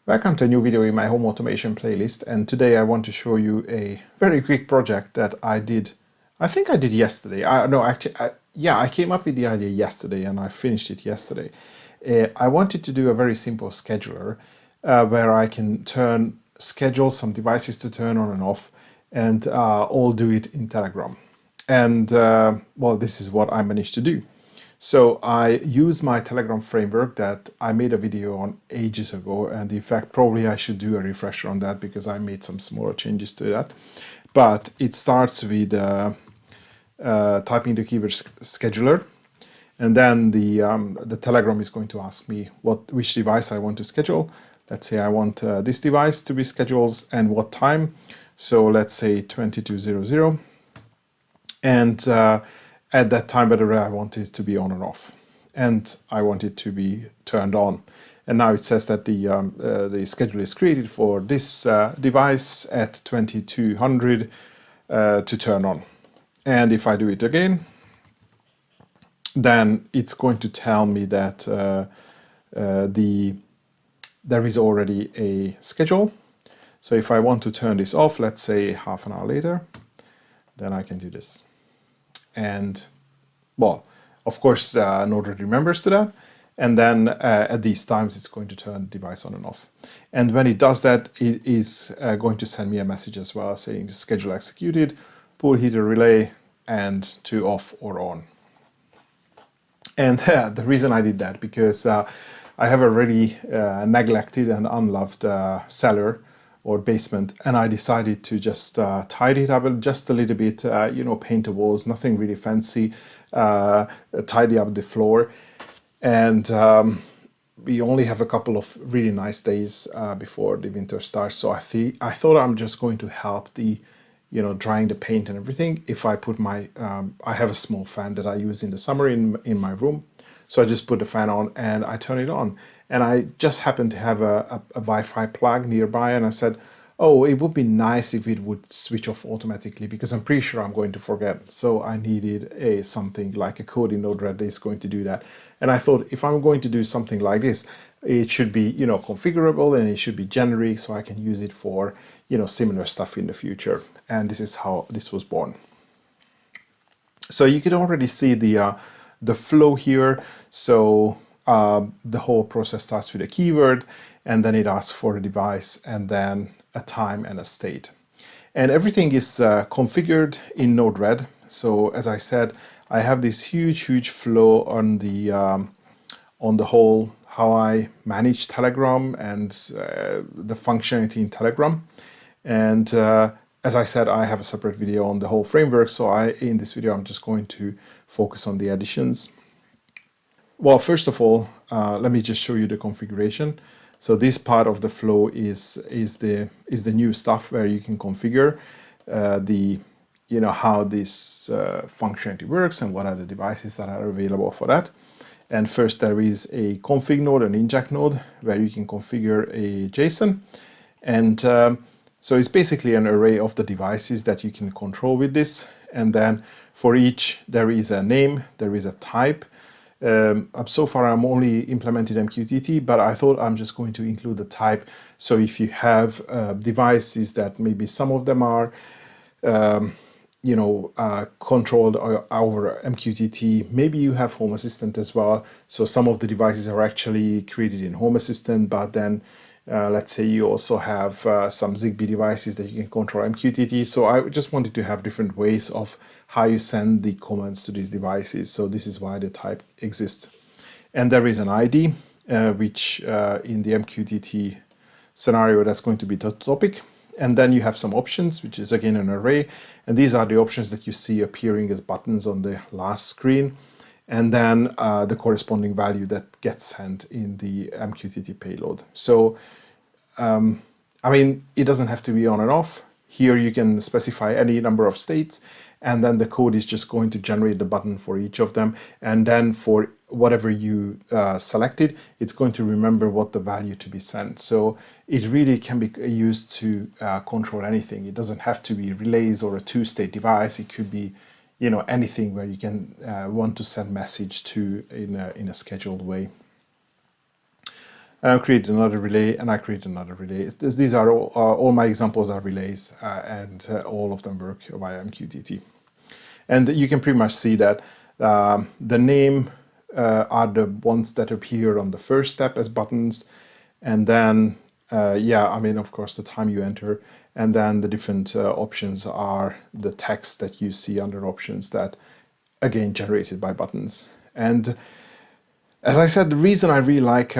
Welcome to a new video in my home automation playlist, and today I want to show you a very quick project that I did. I think I did yesterday. I came up with the idea yesterday and I finished it yesterday. I wanted to do a very simple scheduler where I can schedule some devices to turn on and off, and all do it in Telegram. And well, this is what I managed to do. So I use my Telegram framework that I made a video on ages ago, and in fact probably I should do a refresher on that because I made some smaller changes to that. But it starts with typing the keyword scheduler, and then the Telegram is going to ask me which device I want to schedule. Let's say I want this device to be scheduled and what time. So let's say 2200, and at that time whether I want it to be on or off, and I want it to be turned on. And now it says that the schedule is created for this device at 2200 to turn on. And if I do it again, then it's going to tell me that there is already a schedule. So if I want to turn this off, let's say half an hour later, then I can do this. And well, of course, Node-RED remembers to that. And then at these times, it's going to turn the device on and off. And when it does that, it is going to send me a message as well saying schedule executed, pull heater relay, and to off or on. And the reason I did that, because I have a really neglected and unloved cellar or basement, and I decided to just tidy it up just a little bit, paint the walls, nothing really fancy, tidy up the floor. And we only have a couple of really nice days before the winter starts. So I thought I'm just going to help drying the paint and everything if I put my, I have a small fan that I use in the summer in my room. So I just put the fan on and I turn it on. And I just happened to have a Wi-Fi plug nearby, and I said, oh, it would be nice if it would switch off automatically, because I'm pretty sure I'm going to forget. So I needed something like a code in Node-RED that is going to do that. And I thought, if I'm going to do something like this, it should be configurable, and it should be generic, so I can use it for similar stuff in the future. And this is how this was born. So you can already see the flow here. So the whole process starts with a keyword, and then it asks for a device, and then a time and a state. And everything is configured in Node-RED. So as I said, I have this huge flow on the whole how I manage Telegram and the functionality in Telegram. And as I said, I have a separate video on the whole framework. So in this video, I'm just going to focus on the additions. Well, first of all, let me just show you the configuration. So this part of the flow is the new stuff where you can configure how this functionality works and what are the devices that are available for that. And first, there is a config node, an inject node, where you can configure a JSON. And so it's basically an array of the devices that you can control with this. And then for each, there is a name, there is a type. So far, I'm only implemented MQTT, but I thought I'm just going to include the type. So if you have devices that maybe some of them are, controlled over MQTT, maybe you have Home Assistant as well. So some of the devices are actually created in Home Assistant, but then let's say you also have some Zigbee devices that you can control MQTT. So I just wanted to have different ways of how you send the commands to these devices. So this is why the type exists. And there is an ID, which in the MQTT scenario, that's going to be the topic. And then you have some options, which is again an array. And these are the options that you see appearing as buttons on the last screen. And then the corresponding value that gets sent in the MQTT payload. So, it doesn't have to be on and off. Here you can specify any number of states, and then the code is just going to generate the button for each of them. And then for whatever you selected, it's going to remember what the value to be sent. So it really can be used to control anything. It doesn't have to be relays or a two-state device. It could be anything where you can want to send message to in a scheduled way. and I create another relay, and I create another relay. These are all my examples are relays, and all of them work via MQTT. And you can pretty much see that the name are the ones that appear on the first step as buttons, and then yeah, I mean, of course, the time you enter, and then the different options are the text that you see under options that, again, generated by buttons. And as I said, the reason I really like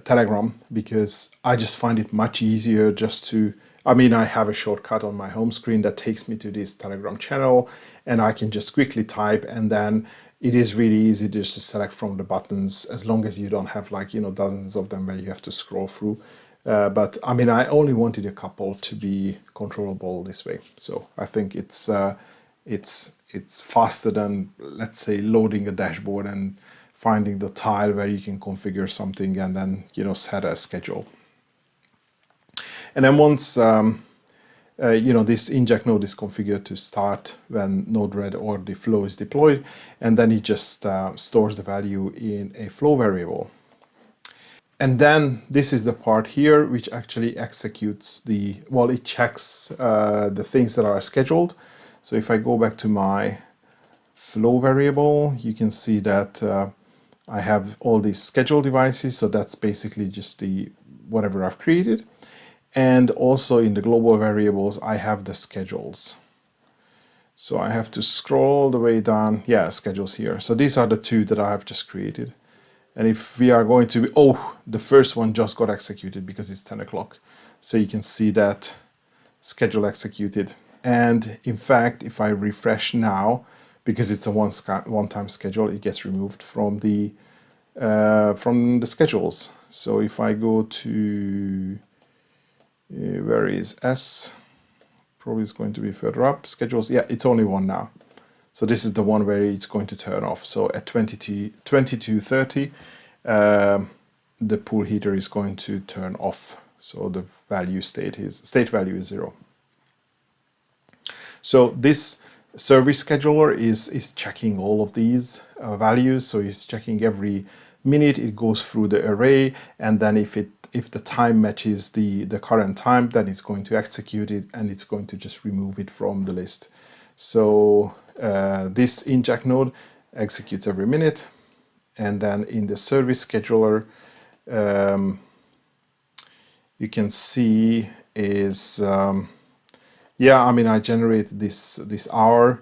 Telegram, because I just find it much easier just to, I mean, I have a shortcut on my home screen that takes me to this Telegram channel, and I can just quickly type, and then it is really easy just to select from the buttons, as long as you don't have, like, you know, dozens of them where you have to scroll through. But I mean, I only wanted a couple to be controllable this way. So I think it's faster than, let's say, loading a dashboard and finding the tile where you can configure something and then, you know, set a schedule. And then once you know, this inject node is configured to start when Node-RED or the flow is deployed, and then it just stores the value in a flow variable. And then this is the part here which actually executes the, well, it checks the things that are scheduled. So if I go back to my flow variable, you can see that I have all these schedule devices. So that's basically just the whatever I've created. And also in the global variables, I have the schedules. So I have to scroll the way down. Yeah, schedules here. So these are the two that I have just created. And if we are going to be, oh, the first one just got executed because it's 10 o'clock. So you can see that schedule executed. And in fact, if I refresh now, because it's a one-time schedule, it gets removed from the schedules. So if I go to, where is S? Probably is going to be further up. Schedules, yeah, it's only one now. So this is the one where it's going to turn off. So at 22:30, the pool heater is going to turn off. So the value state value is 0. So this service scheduler is checking all of these values. So it's checking every minute. It goes through the array, and then if the time matches the current time, then it's going to execute it, and it's going to just remove it from the list. So this inject node executes every minute, and then in the service scheduler, you can see is yeah, I mean, I generate this hour.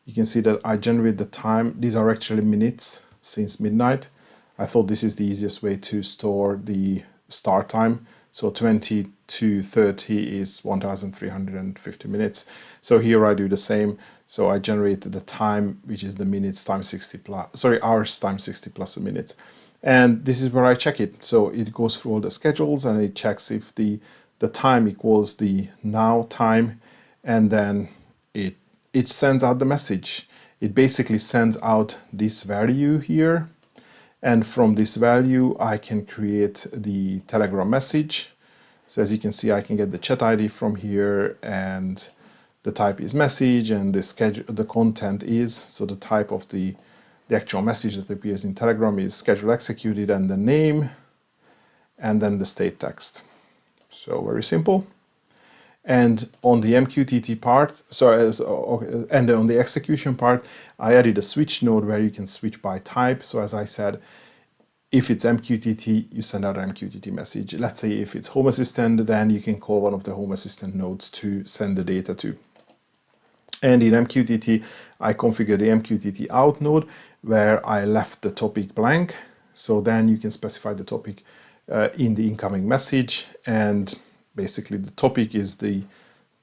You can see that I generate the time. These are actually minutes since midnight. I thought this is the easiest way to store the start time. So 22:30 is 1,350 minutes. So here I do the same. So I generate the time, which is the minutes times 60 plus, sorry, hours times 60 plus a minute. And this is where I check it. So it goes through all the schedules, and it checks if the time equals the now time, and then it sends out the message. It basically sends out this value here. And from this value, I can create the Telegram message. So as you can see, I can get the chat ID from here, and the type is message, and the content is, so the type of the actual message that appears in Telegram is schedule executed, and the name, and then the state text. So very simple. And on the MQTT part, and on the execution part, I added a switch node where you can switch by type. So as I said, if it's MQTT, you send out an MQTT message. Let's say if it's Home Assistant, then you can call one of the Home Assistant nodes to send the data to. And in MQTT, I configure the MQTT out node where I left the topic blank. So then you can specify the topic in the incoming message, and basically the topic is the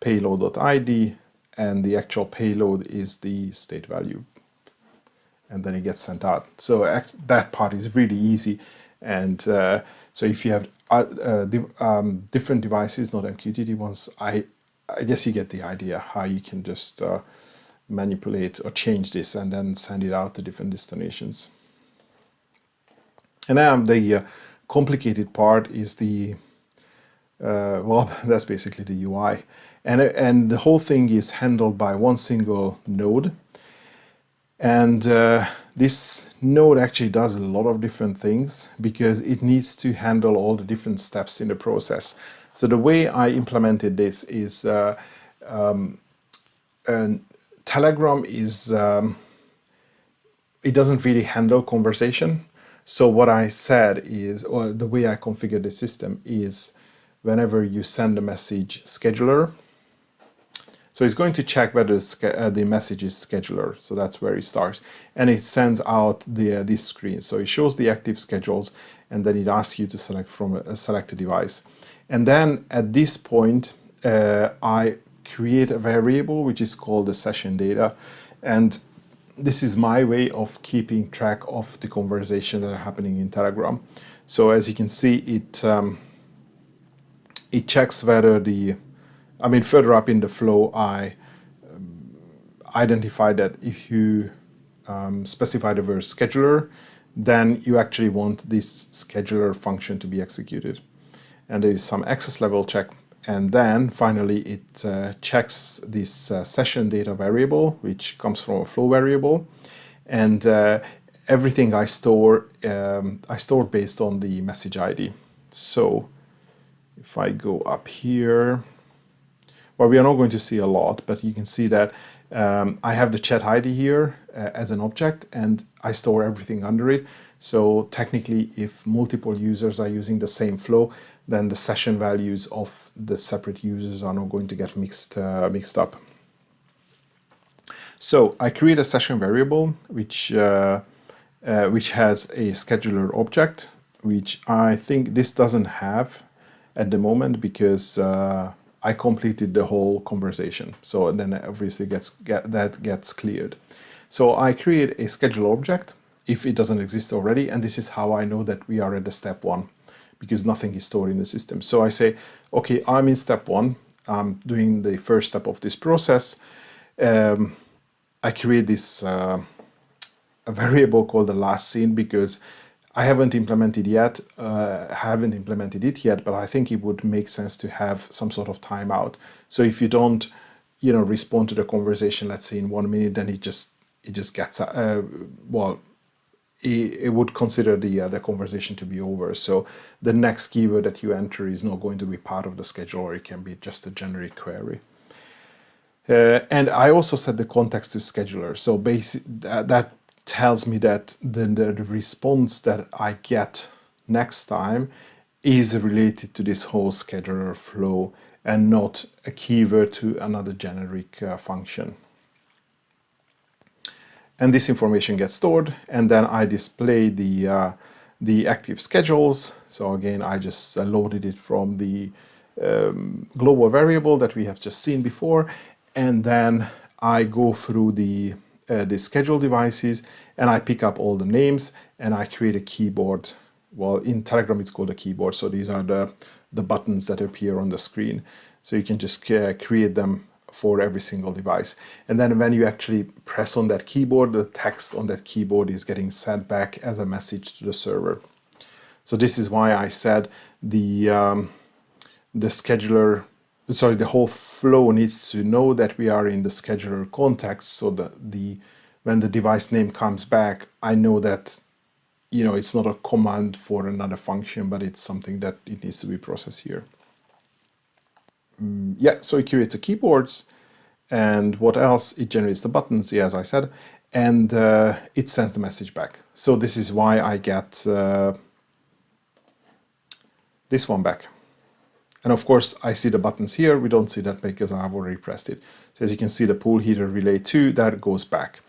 payload.id, and the actual payload is the state value, and then it gets sent out. So that part is really easy. And so if you have different devices, not MQTT ones, I guess you get the idea how you can just manipulate or change this and then send it out to different destinations. And now the complicated part is the well, that's basically the UI, and the whole thing is handled by one single node. And this node actually does a lot of different things because it needs to handle all the different steps in the process. So the way I implemented this is Telegram is it doesn't really handle conversation. So what I said is, or the way I configured the system is, whenever you send a message scheduler, so it's going to check whether the message is scheduler. So that's where it starts. And it sends out this screen. So it shows the active schedules, and then it asks you to select from select a device. And then at this point, I create a variable which is called the session data. And this is my way of keeping track of the conversation that are happening in Telegram. So as you can see, it checks whether further up in the flow, I identify that if you specify the word scheduler, then you actually want this scheduler function to be executed. And there is some access level check. And then finally, it checks this session data variable, which comes from a flow variable. And everything I store based on the message ID. So if I go up here, well, we are not going to see a lot, but you can see that I have the chat ID here as an object, and I store everything under it. So technically, if multiple users are using the same flow, then the session values of the separate users are not going to get mixed up. So I create a session variable which has a scheduler object, which I think this doesn't have at the moment because I completed the whole conversation. So then obviously that gets cleared. So I create a schedule object if it doesn't exist already, and this is how I know that we are at the step 1, because nothing is stored in the system. So I say, okay, I'm in step 1, I'm doing the first step of this process. I create this a variable called the last seen because I haven't implemented it yet, but I think it would make sense to have some sort of timeout. So if you don't, respond to the conversation, let's say in 1 minute, then it just gets it would consider the conversation to be over. So the next keyword that you enter is not going to be part of the schedule, or it can be just a generic query. And I also set the context to scheduler. So that tells me that the response that I get next time is related to this whole scheduler flow and not a keyword to another generic function. And this information gets stored, and then I display the active schedules. So again, I just loaded it from the global variable that we have just seen before, and then I go through the schedule devices, and I pick up all the names, and I create a keyboard. Well, in Telegram it's called a keyboard, so these are the buttons that appear on the screen. So you can just create them for every single device. And then when you actually press on that keyboard, the text on that keyboard is getting sent back as a message to the server. So this is why I said the scheduler, sorry, the whole flow needs to know that we are in the scheduler context, so that when the device name comes back, I know that it's not a command for another function, but it's something that it needs to be processed here. Yeah, so it creates the keyboards, and what else? It generates the buttons, yeah, as I said, and it sends the message back. So this is why I get this one back. And of course, I see the buttons here. We don't see that because I've already pressed it. So as you can see, the pool heater relay 2, that goes back.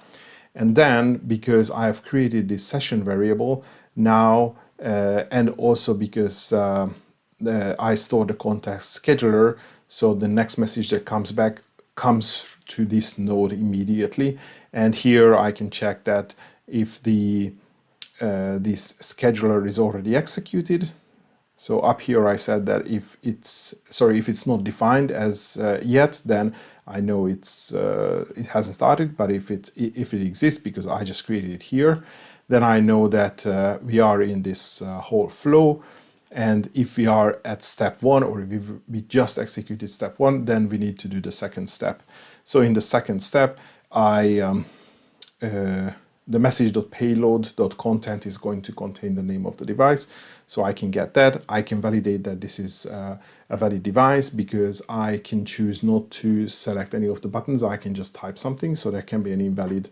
And then, because I have created this session variable now, and also because I store the context scheduler, so the next message that comes back comes to this node immediately. And here I can check that if this scheduler is already executed. So up here I said that if it's not defined as yet, then I know it hasn't started. But if it exists, because I just created it here, then I know that we are in this whole flow. And if we are at step 1, or if we just executed step 1, then we need to do the second step. So in the second step, I the message.payload.content is going to contain the name of the device. So I can get that. I can validate that this is a valid device because I can choose not to select any of the buttons. I can just type something, so there can be an invalid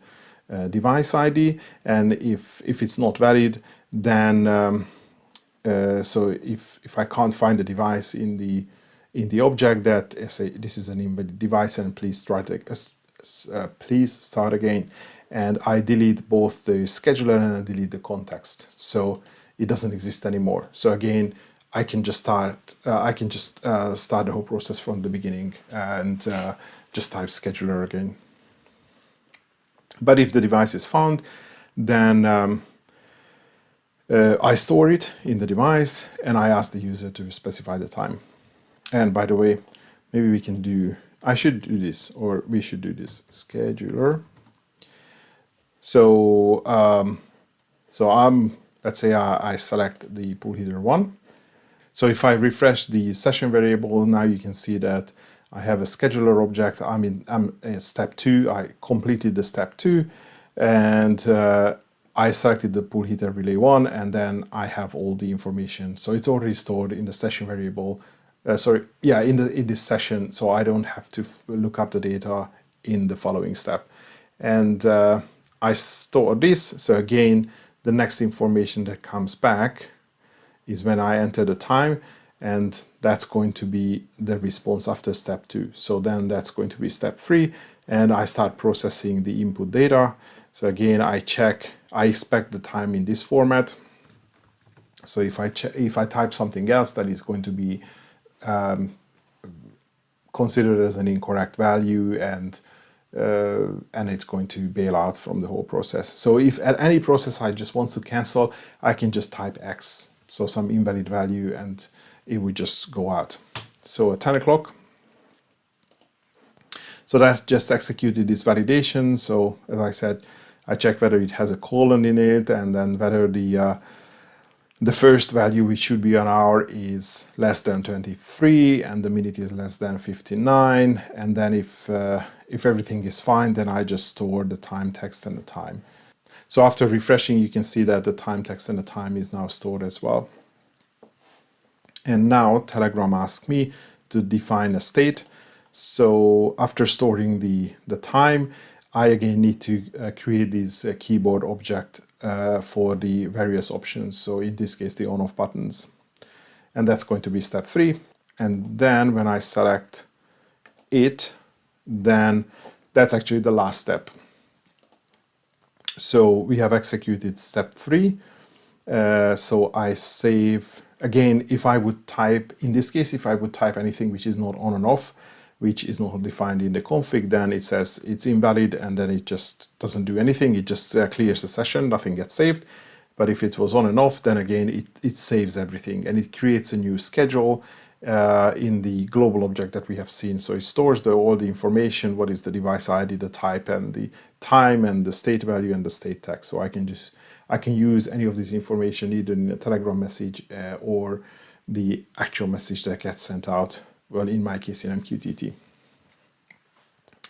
device ID. And if it's not valid, then so if I can't find the device in the object that say this is an invalid device and please start again, and I delete both the scheduler and I delete the context, so it doesn't exist anymore. So again, I can just start the whole process from the beginning and just type scheduler again. But if the device is found, then I store it in the device and I ask the user to specify the time. And by the way, maybe we should do this, scheduler. So let's say I select the pool heater 1. So if I refresh the session variable, now you can see that I have a scheduler object. I'm in step 2. I completed the step 2, and I selected the pool heater relay 1, and then I have all the information. So it's already stored in the session variable. In this session, so I don't have to look up the data in the following step. And I store this. So again, the next information that comes back is when I enter the time, and that's going to be the response after step 2. So then that's going to be step 3, and I start processing the input data. So again, I expect the time in this format. So if I type something else, that is going to be considered as an incorrect value, and it's going to bail out from the whole process. So if at any process I just want to cancel, I can just type X, so some invalid value, and it would just go out. So at 10 o'clock, so that just executed this validation. So as I said, I check whether it has a colon in it, and then whether the first value, which should be an hour, is less than 23 and the minute is less than 59. And then if everything is fine, then I just store the time text and the time. So after refreshing, you can see that the time text and the time is now stored as well. And now Telegram asks me to define a state. So after storing the time, I again need to create this keyboard object for the various options. So in this case, the on-off buttons. And that's going to be step 3. And then when I select it, then that's actually the last step. So we have executed step 3. So I save, again, if I would type, in this case, if I would type anything which is not on and off, which is not defined in the config, then it says it's invalid, and then it just doesn't do anything. It just clears the session, nothing gets saved. But if it was on and off, then again, it saves everything, and it creates a new schedule in the global object that we have seen. So it stores all the information, what is the device ID, the type, and the time, and the state value, and the state text. So I can use any of this information either in a Telegram message or the actual message that gets sent out. Well, in my case, in MQTT.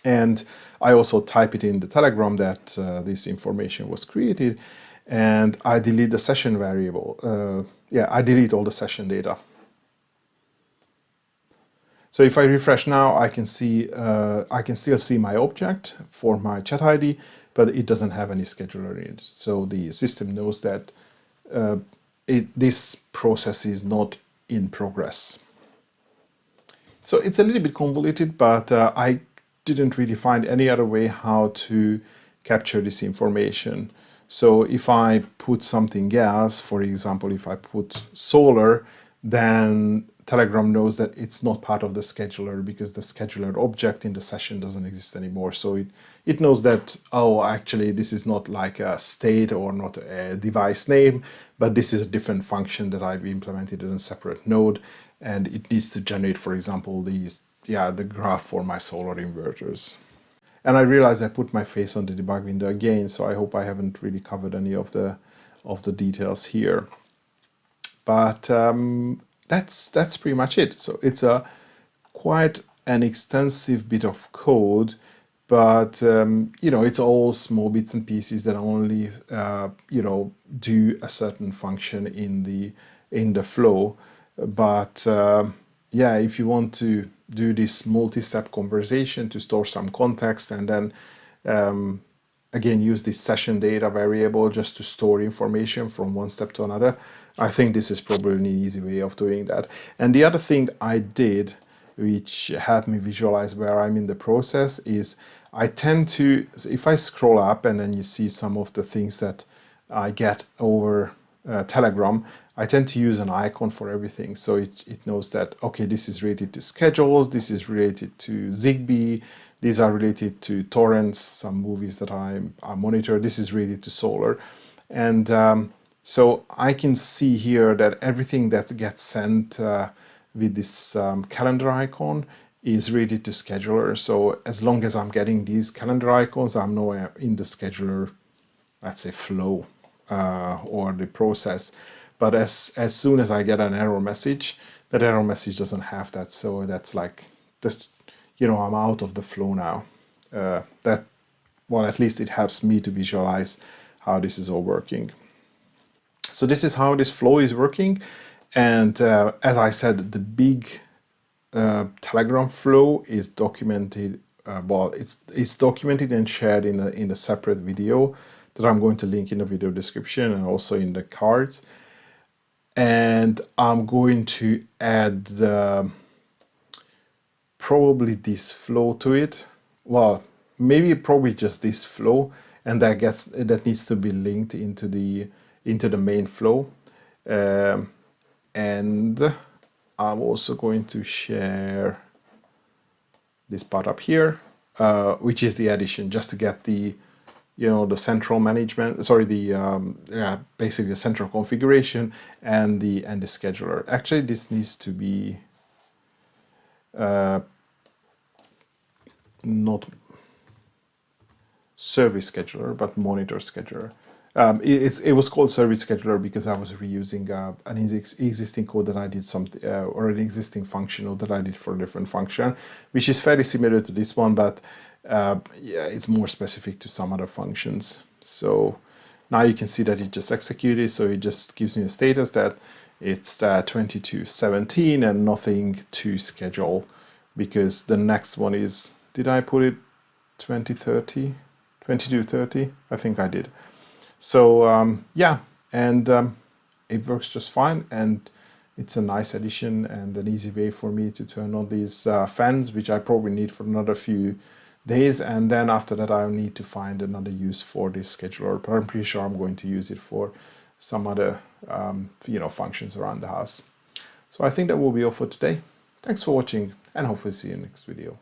And I also type it in the Telegram that this information was created, and I delete the session variable. I delete all the session data. So if I refresh now, I can still see my object for my chat ID, but it doesn't have any scheduler in it. So the system knows that this process is not in progress. So it's a little bit convoluted, but I didn't really find any other way how to capture this information. So if I put something else, for example, if I put solar, then Telegram knows that it's not part of the scheduler because the scheduler object in the session doesn't exist anymore. So it knows that, oh, actually, this is not like a state or not a device name, but this is a different function that I've implemented in a separate node. And it needs to generate, for example, the graph for my solar inverters. And I realized I put my face on the debug window again, so I hope I haven't really covered any of the details here. But that's pretty much it. So it's quite an extensive bit of code but you know, it's all small bits and pieces that only you know, do a certain function in the flow. But yeah, if you want to do this multi-step conversation to store some context, and then again use this session data variable just to store information from one step to another, I think this is probably an easy way of doing that. And the other thing I did, which helped me visualize where I'm in the process, is I tend to, if I scroll up and then you see some of the things that I get over Telegram, I tend to use an icon for everything. So it knows that, okay, this is related to schedules, this is related to Zigbee, these are related to torrents, some movies that I monitor, this is related to Solar. And so I can see here that everything that gets sent with this calendar icon is related to scheduler. So as long as I'm getting these calendar icons, I'm now in the scheduler, let's say, flow or the process. But as soon as I get an error message, that error message doesn't have that. So that's like, just, you know, I'm out of the flow now. That, well, at least it helps me to visualize how this is all working. So this is how this flow is working. And as I said, the big Telegram flow is documented. Well, it's documented and shared in a separate video that I'm going to link in the video description and also in the cards. And I'm going to add probably this flow to it. Well, maybe probably just this flow, and that needs to be linked into the main flow. And I'm also going to share this part up here, which is the addition, just to get the, you know, the central management, sorry, the basically the central configuration and the scheduler. Actually, this needs to be not service scheduler, but monitor scheduler. It was called service scheduler because I was reusing an existing code that I did or an existing function that I did for a different function, which is very similar to this one, but yeah, it's more specific to some other functions. So now you can see that it just executed. So it just gives me a status that it's 22:17 and nothing to schedule, because the next one is, did I put it 20:30? 22:30? I think I did. So yeah, and it works just fine, and it's a nice addition and an easy way for me to turn on these fans, which I probably need for another few days, and then after that I'll need to find another use for this scheduler, but I'm pretty sure I'm going to use it for some other you know, functions around the house. So I think that will be all for today. Thanks for watching, and hopefully see you in the next video.